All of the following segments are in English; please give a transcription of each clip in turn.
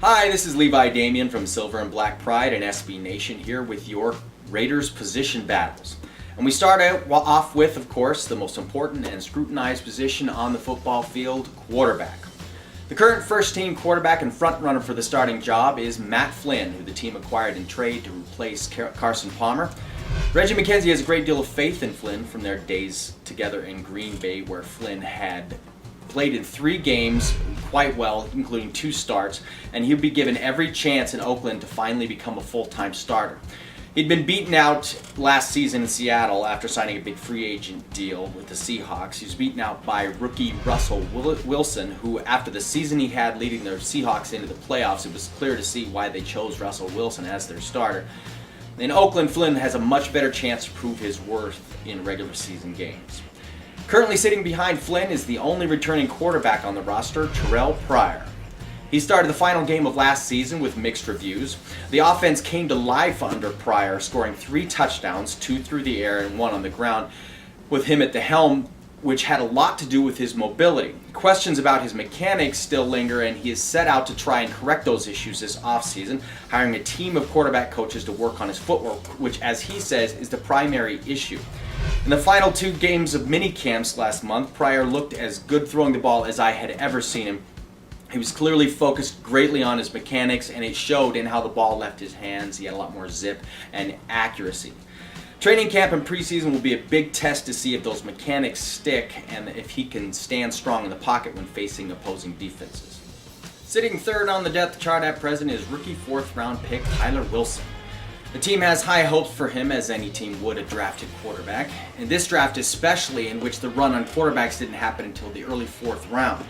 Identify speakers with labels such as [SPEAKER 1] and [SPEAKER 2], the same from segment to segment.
[SPEAKER 1] Hi, this is Levi Damien from Silver and Black Pride and SB Nation here with your Raiders position battles. And we start off with, of course, the most important and scrutinized position on the football field, quarterback. The current first-team quarterback and front-runner for the starting job is Matt Flynn, who the team acquired in trade to replace Carson Palmer. Reggie McKenzie has a great deal of faith in Flynn from their days together in Green Bay, where Flynn had played in 3 games quite well, including 2 starts, and he'll be given every chance in Oakland to finally become a full-time starter. He'd been beaten out last season in Seattle after signing a big free agent deal with the Seahawks. He was beaten out by rookie Russell Wilson, who after the season he had leading their Seahawks into the playoffs, it was clear to see why they chose Russell Wilson as their starter. In Oakland, Flynn has a much better chance to prove his worth in regular season games. Currently sitting behind Flynn is the only returning quarterback on the roster, Terrell Pryor. He started the final game of last season with mixed reviews. The offense came to life under Pryor, scoring 3 touchdowns, 2 through the air and 1 on the ground, with him at the helm, which had a lot to do with his mobility. Questions about his mechanics still linger, and he is set out to try and correct those issues this offseason, hiring a team of quarterback coaches to work on his footwork, which, as he says, is the primary issue. In the final 2 games of mini camps last month, Pryor looked as good throwing the ball as I had ever seen him. He was clearly focused greatly on his mechanics, and it showed in how the ball left his hands. He had a lot more zip and accuracy. Training camp and preseason will be a big test to see if those mechanics stick and if he can stand strong in the pocket when facing opposing defenses. Sitting third on the depth chart at present is rookie 4th-round pick Tyler Wilson. The team has high hopes for him, as any team would a drafted quarterback. In this draft especially, in which the run on quarterbacks didn't happen until the early 4th round.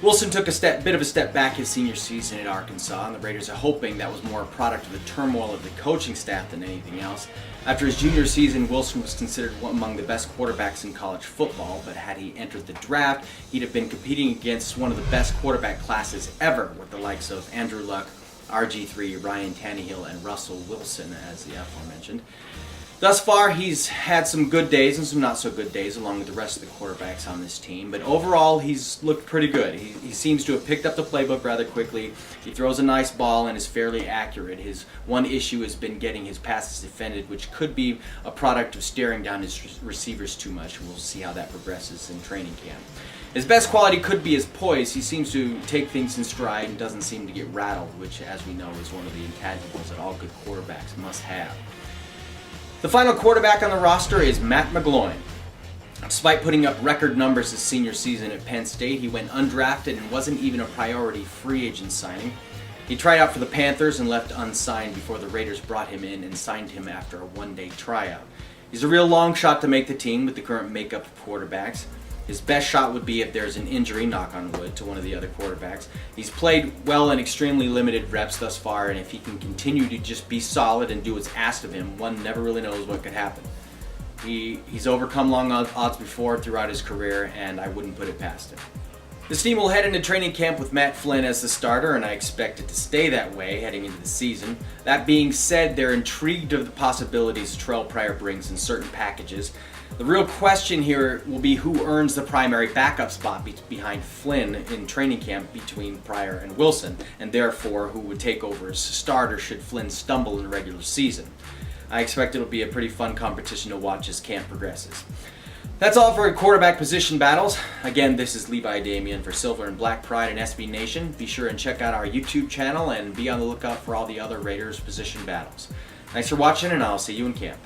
[SPEAKER 1] Wilson took a bit of a step back his senior season at Arkansas, and the Raiders are hoping that was more a product of the turmoil of the coaching staff than anything else. After his junior season, Wilson was considered among the best quarterbacks in college football, but had he entered the draft, he'd have been competing against one of the best quarterback classes ever, with the likes of Andrew Luck, RG3, Ryan Tannehill, and Russell Wilson, as the aforementioned. Thus far, he's had some good days and some not so good days, along with the rest of the quarterbacks on this team. But overall, he's looked pretty good. He seems to have picked up the playbook rather quickly. He throws a nice ball and is fairly accurate. His one issue has been getting his passes defended, which could be a product of staring down his receivers too much. We'll see how that progresses in training camp. His best quality could be his poise. He seems to take things in stride and doesn't seem to get rattled, which, as we know, is one of the intangibles that all good quarterbacks must have. The final quarterback on the roster is Matt McGloin. Despite putting up record numbers his senior season at Penn State, he went undrafted and wasn't even a priority free agent signing. He tried out for the Panthers and left unsigned before the Raiders brought him in and signed him after a 1-day tryout. He's a real long shot to make the team with the current makeup of quarterbacks. His best shot would be if there's an injury, knock on wood, to one of the other quarterbacks. He's played well in extremely limited reps thus far, and if he can continue to just be solid and do what's asked of him, one never really knows what could happen. He's overcome long odds before throughout his career, and I wouldn't put it past him. This team will head into training camp with Matt Flynn as the starter, and I expect it to stay that way heading into the season. That being said, they're intrigued of the possibilities Terrell Pryor brings in certain packages. The real question here will be who earns the primary backup spot behind Flynn in training camp between Pryor and Wilson, and therefore who would take over as starter should Flynn stumble in the regular season. I expect it'll be a pretty fun competition to watch as camp progresses. That's all for quarterback position battles. Again, this is Levi Damien for Silver and Black Pride and SB Nation. Be sure and check out our YouTube channel and be on the lookout for all the other Raiders position battles. Thanks for watching, and I'll see you in camp.